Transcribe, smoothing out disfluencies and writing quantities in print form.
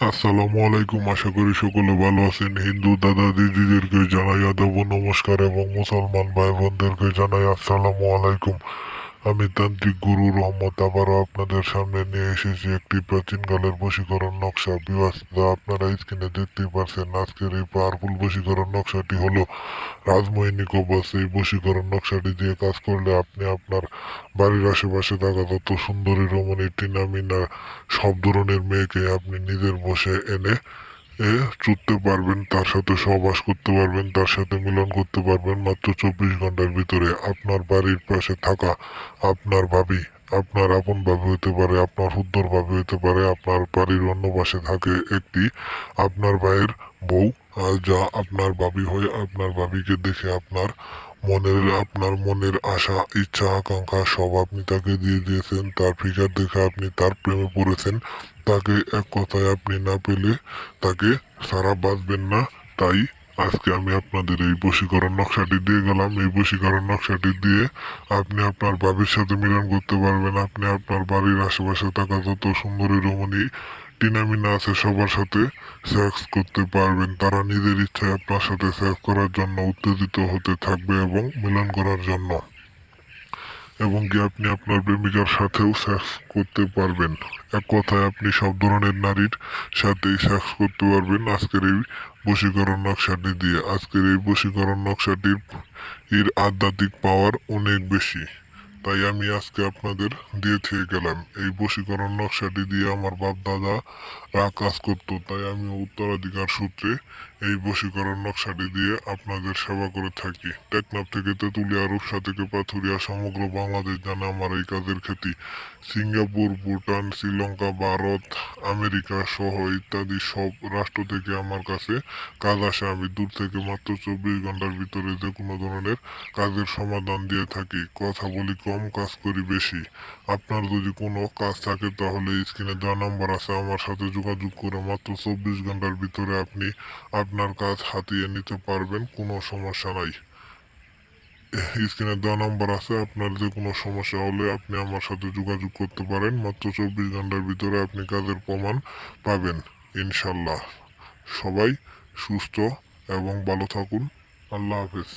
আসসালামু আলাইকুম। আশা করি সকলে ভালো আছেন। হিন্দু দাদা দিদিদেরকে জানাই আদাব ও নমস্কার এবং মুসলমান ভাই বোনদেরকে জানাই আসসালামু আলাইকুম। আমি তান্ত্রিক গুরু রহমত আবারও আপনাদের সামনে নিয়ে এসেছি একটি প্রাচীনকালের বশীকরণ নকশা। ভিউয়ার্স, যা আপনারা স্ক্রিনে দেখতেই পারছেন, আজকের এই পাওয়ারফুল বশীকরণ নকশাটি হলো রাজমোহিনী কবচ। এই বশীকরণ নকশাটি দিয়ে কাজ করলে আপনি আপনার বাড়ির আশেপাশে থাকা তত সুন্দরী রমণী টিনা মিনা সব ধরনের মেয়েকে আপনি নিজের বশে এনে চুদতে পারবেন, তার সাথে সহবাস করতে পারবেন, তার সাথে মিলন করতে পারবেন মাত্র 24 ঘন্টার ভিতরে। আপনার বাড়ির পাশে থাকা আপনার ভাবি, আপনার আপন ভাবি হতে পারে, আপনার হুদ্দর ভাবি হতে পারে, আপনার বাড়ির অন্য পাশে থাকে একটি আপনার ভাইয়ের বউ, যা আপনার ভাবি হয়ে আপনার ভাবিকে দেখে আপনার মনের আশা ইচ্ছা আকাঙ্ক্ষা সব আপনি তাকে দিয়ে দিয়েছেন। তার ফিগার দেখে আপনি তার প্রেমে পড়েছেন। তাকে এক কথায় আপনি না পেলে তাকে সারা বাঁচবেন না। তাই আজকে আমি আপনাদের এই বশীকরণ নকশাটি দিয়ে গেলাম। এই বশীকরণ নকশাটি দিয়ে আপনি আপনার ভাবির সাথে মিলন করতে পারবেন। আপনি আপনার বাড়ির আশেপাশে থাকা যত সুন্দরী রমণী টিনামিনা আছে সবার সাথে সেক্স করতে পারবেন। তারা নিজের ইচ্ছায় আপনার সাথে সেক্স করার জন্য উত্তেজিত হতে থাকবে এবং মিলন করার জন্য, এবং কি আপনি আপনার প্রেমিকার সাথেও সেক্স করতে পারবেন। এক কথায় আপনি সব ধরনের নারীর সাথেই সেক্স করতে পারবেন আজকের এই বশীকরণ নকশাটি দিয়ে। আজকের এই বশীকরণ নকশাটির এর আধ্যাত্মিক পাওয়ার অনেক বেশি। তাই আমি আজকে আপনাদের দিয়ে থেকে গেলাম। এই বশীকরণ নকশাটি দিয়ে আমার বাপ দাদারা কাজ করতো, তাই আমি উত্তরাধিকার সূত্রে এই বশীকরণ নকশাটি দিয়ে আপনাদের সেবা করে থাকি। টেকনাফ থেকে তেঁতুলিয়া, রূপসা থেকে পাথুরিয়া সমগ্র বাংলাদেশ জানে আমার এই কাজের খ্যাতি। সিঙ্গাপুর, ভুটান, শ্রীলঙ্কা, ভারত, আমেরিকা সহ ইত্যাদি সব রাষ্ট্র থেকে আমার কাছে কাজ আসে। আমি দূর থেকে মাত্র 24 ঘন্টার ভিতরে যে কোনো ধরনের কাজের সমাধান দিয়ে থাকি। কথা বলি কম, কাজ করি বেশি। আপনার যদি কোনো কাজ থাকে তাহলে স্ক্রিনে দেওয়া নাম্বার আছে, আমার সাথে যোগাযোগ করে মাত্র 24 ঘন্টার ভিতরে আপনি আপনার কাজ হাতিয়ে নিতে পারবেন, কোনো সমস্যা নাই। স্ক্রিনে দেওয়া নাম্বার আছে, আপনার যে কোনো সমস্যা হলে আপনি আমার সাথে যোগাযোগ করতে পারেন। মাত্র 24 ঘন্টার ভিতরে আপনি কাজের প্রমাণ পাবেন ইনশাল্লাহ। সবাই সুস্থ এবং ভালো থাকুন। আল্লাহ হাফেজ।